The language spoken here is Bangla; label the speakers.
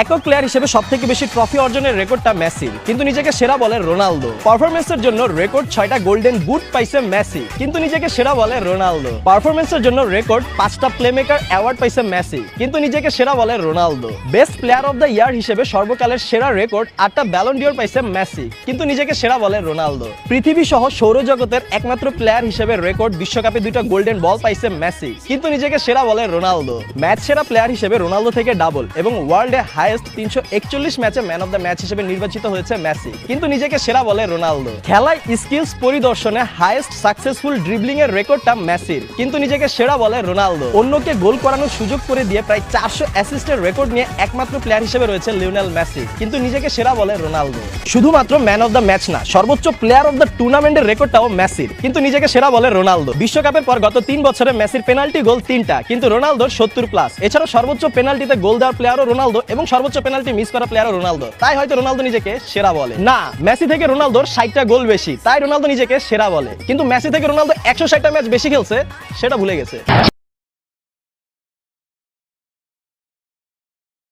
Speaker 1: একক প্লেয়ার হিসেবে সবথেকে বেশি ট্রফি অর্জনের রেকর্ডটা মেসির, কিন্তু নিজেকে সেরা বলে রোনালদো। পারফরম্যান্সের জন্য রেকর্ড 6টা গোল্ডেন বুট পাইছে মেসি, কিন্তু নিজেকে সেরা বলে রোনালদো। পারফরম্যান্সের জন্য রেকর্ড 5টা প্লেমেকার অ্যাওয়ার্ড পাইছে মেসি, কিন্তু নিজেকে সেরা বলে Ronaldo. Best player of the year হিসেবে সর্বকালের সেরা রেকর্ড 8টা ব্যালন ডিওর পাইছে মেসি, কিন্তু নিজেকে সেরা বলে রোনালদো। পৃথিবী সহ সৌরজগতের একমাত্র প্লেয়ার হিসেবে রেকর্ড বিশ্বকাপে 2টা গোল্ডেন বল পাইছে মেসি, কিন্তু নিজেকে সেরা বলে রোনালদো। ম্যাচ সেরা প্লেয়ার হিসেবে রোনালদো থেকে ডাবল এবং ওয়ার্ল্ডে হাইয়েস্ট 341 ম্যাচে ম্যান অফ দ্য ম্যাচ হিসেবে নির্বাচিত হয়েছে মেসি, কিন্তু নিজেকে সেরা বলে রোনালদো। খেলায় স্কিলস পরিদর্শনে হাইয়েস্ট সাকসেসফুল ড্রিবলিং এর রেকর্ডটা মেসির, কিন্তু নিজেকে সেরা বলে রোনালদো। অন্যকে গোল করানোর সুযোগ করে দিয়ে প্রায় 400 অ্যাসিস্টের রেকর্ড নিয়ে একমাত্র প্লেয়ার হিসেবে রয়েছে লিওনেল মেসি, কিন্তু নিজেকে সেরা বলে রোনালদো। শুধুমাত্র ম্যান অফ দ্য ম্যাচ না, সর্বোচ্চ প্লেয়ার অফ দ্য টুর্নামেন্টের রেকর্ডটাও মেসির, কিন্তু নিজেকে সেরা বলে রোনালদো। বিশ্বকাপের পর গত 3 বছরে মেসির পেনাল্টি গোল 3টা, কিন্তু রোনালদোর 70+। এছাড়াও সর্বোচ্চ পেনাল্টিতে গোল দেওয়ার প্লেয়ারও রোনালদো এবং সর্বোচ্চ পেনাল্টি মিস করা প্লেয়ারও রোনালদো, তাই হয়তো রোনালদো নিজেকে সেরা বলে। না, মেসি থেকে রোনালদোর 60টা গোল বেশি, তাই রোনালদো নিজেকে সেরা বলে, কিন্তু মেসি থেকে রোনালদো 160টা ম্যাচ বেশি খেলছে সেটা ভুলে গেছে।